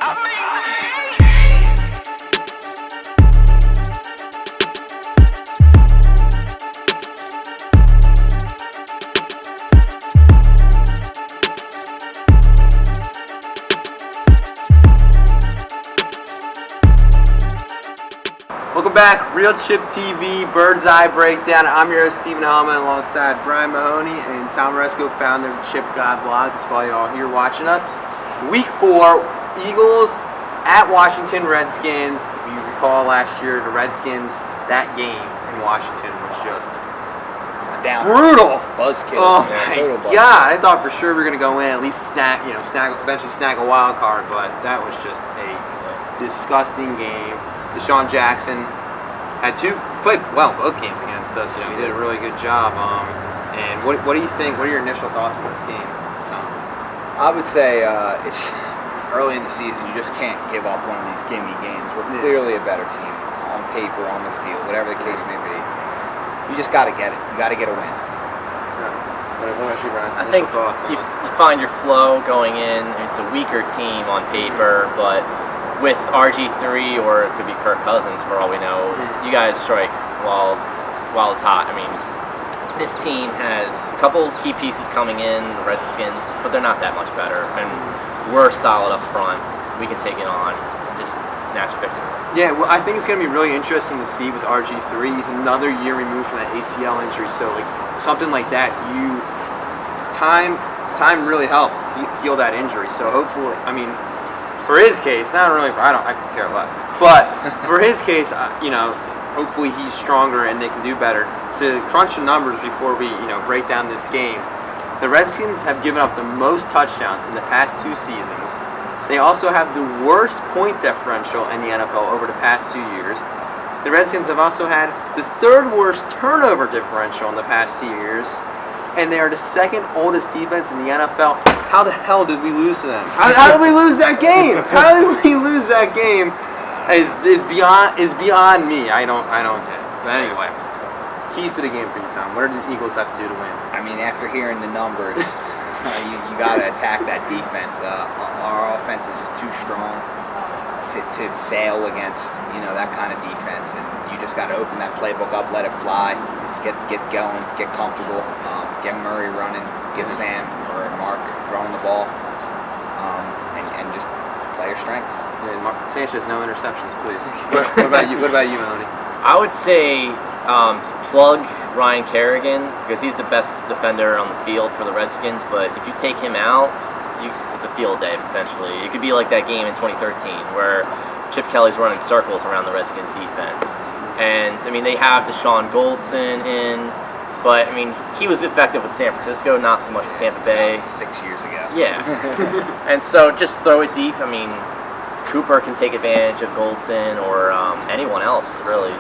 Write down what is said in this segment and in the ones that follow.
Welcome back, Real Chip TV, Bird's Eye Breakdown. I'm your host, Stephen Hellman, alongside Brian Mahoney and Tom Resco, founder of Chip God Blog. That's why y'all here watching us. Week 4, Eagles at Washington Redskins. If you recall last year, the Redskins, that game in Washington was just brutal. Buzzkill. Oh my God! I thought for sure we were gonna go in, at least eventually snag a wild card, but that was just a disgusting game. Deshaun Jackson played well both games against us. He did a really good job. And what do you think? What are your initial thoughts on this game? I would say it's early in the season. You just can't give up one of these gimme games. We're clearly a better team on paper, on the field, whatever the case may be. You just got to get it. You got to get a win. What about you, Ryan? I think you find your flow going in. It's a weaker team on paper, but with RG3, or it could be Kirk Cousins for all we know, you guys strike while it's hot. I mean, this team has a couple key pieces coming in, the Redskins, but they're not that much better. And we're solid up front. We can take it on and just snatch victory. Yeah, well, I think it's going to be really interesting to see with RG3. He's another year removed from that ACL injury, so like something like that, time really helps heal that injury. So hopefully, I mean, for his case, not really I could care less. But for his case, hopefully he's stronger and they can do better. To crunch the numbers before we, break down this game, the Redskins have given up the most touchdowns in the past 2 seasons. They also have the worst point differential in the NFL over the past 2 years. The Redskins have also had the 3rd worst turnover differential in the past 2 years. And they are the 2nd oldest defense in the NFL. How the hell did we lose to them? How did we lose that game? How did we lose that game? Is beyond me. I don't get it. But anyway, keys to the game for you, Tom. What do the Eagles have to do to win? I mean, after hearing the numbers, you got to attack that defense. Our offense is just too strong to fail against that kind of defense, and you just got to open that playbook up, let it fly. Get going, get comfortable, get Murray running, get Sam or Mark throwing the ball, and just play your strengths. Yeah, Mark Sanchez, no interceptions, please. What about you? What about you, Melanie? I would say plug Ryan Kerrigan, because he's the best defender on the field for the Redskins, but if you take him out, it's a field day potentially. It could be like that game in 2013 where Chip Kelly's running circles around the Redskins defense. And, I mean, they have Deshaun Goldson in, but, I mean, he was effective with San Francisco, not so much with Tampa Bay. 6 years ago. Yeah. And so just throw it deep. I mean, Cooper can take advantage of Goldson or anyone else, really.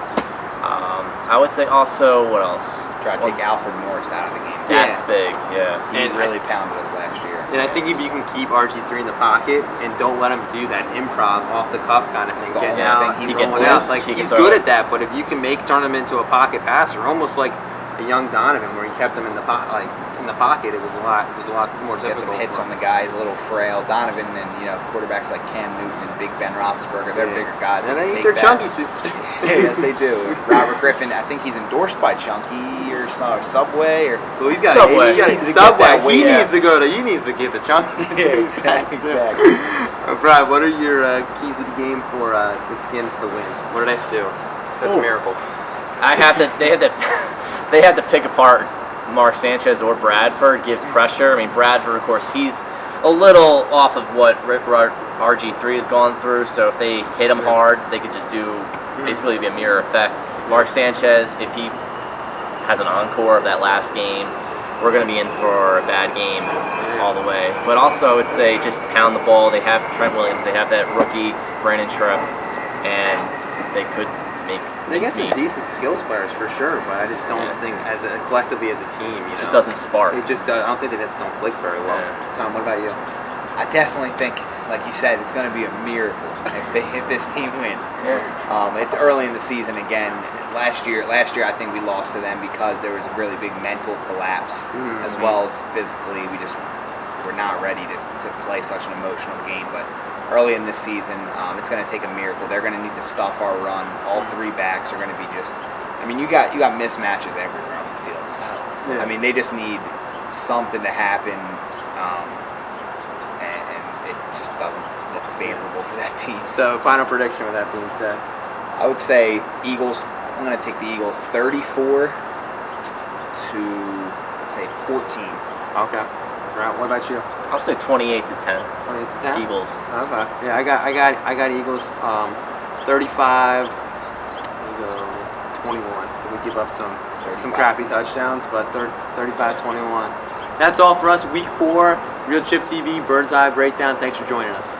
I would say also, what else? Try to take Alfred Morris out of the game. That's big, yeah. He really pounded us last year. And I think if you can keep RG3 in the pocket and don't let him do that improv, off-the-cuff kind of thing, getting out, he gets out, loose. He's good at that, but if you can turn him into a pocket passer, almost like a young Donovan, where he kept him in the pocket, it was a lot more difficult. Get some hits on the guy. He's a little frail. Donovan and quarterbacks like Cam Newton and Big Ben Roethlisberger, they're bigger guys. And they eat their chunky soup. Yes, they do. Robert Griffin, I think he's endorsed by Chunky or Subway or. Well, he's got Subway. Subway. He needs to get the chunky. Yeah, exactly. Brian, what are your keys of the game for the Skins to win? What do they have to do? Such a miracle. They had to pick apart Mark Sanchez or Bradford, give pressure. I mean, Bradford, of course, he's a little off of what RG3 has gone through, so if they hit him hard, they could just do basically be a mirror effect. Mark Sanchez, if he has an encore of that last game, we're going to be in for a bad game all the way. But also, I'd say just pound the ball. They have Trent Williams, they have that rookie, Brandon Tripp, and they could make They got some decent skills players for sure, but I just don't think collectively as a team, it just doesn't spark. It just I don't think they just don't click very well. Tom, what about you? I definitely think, like you said, it's going to be a miracle if this team wins. It's early in the season again. Last year, I think we lost to them because there was a really big mental collapse as well as physically. We just we're not ready to play such an emotional game. But early in this season, it's going to take a miracle. They're going to need to stuff our run. All three backs are going to be just. I mean, you got mismatches everywhere on the field. So Yeah. I mean, they just need something to happen, and it just doesn't look favorable for that team. So final prediction with that being said. I would say Eagles. I'm going to take the Eagles 34 to say 14. Okay. Right. What about you? I'll say 28 to 10. 28 to 10? Eagles. Okay. Yeah, I got Eagles 35. We go 21. We give up some 35. crappy touchdowns, but 35-21. That's all for us. Week 4, Real Chip TV, Bird's Eye Breakdown. Thanks for joining us.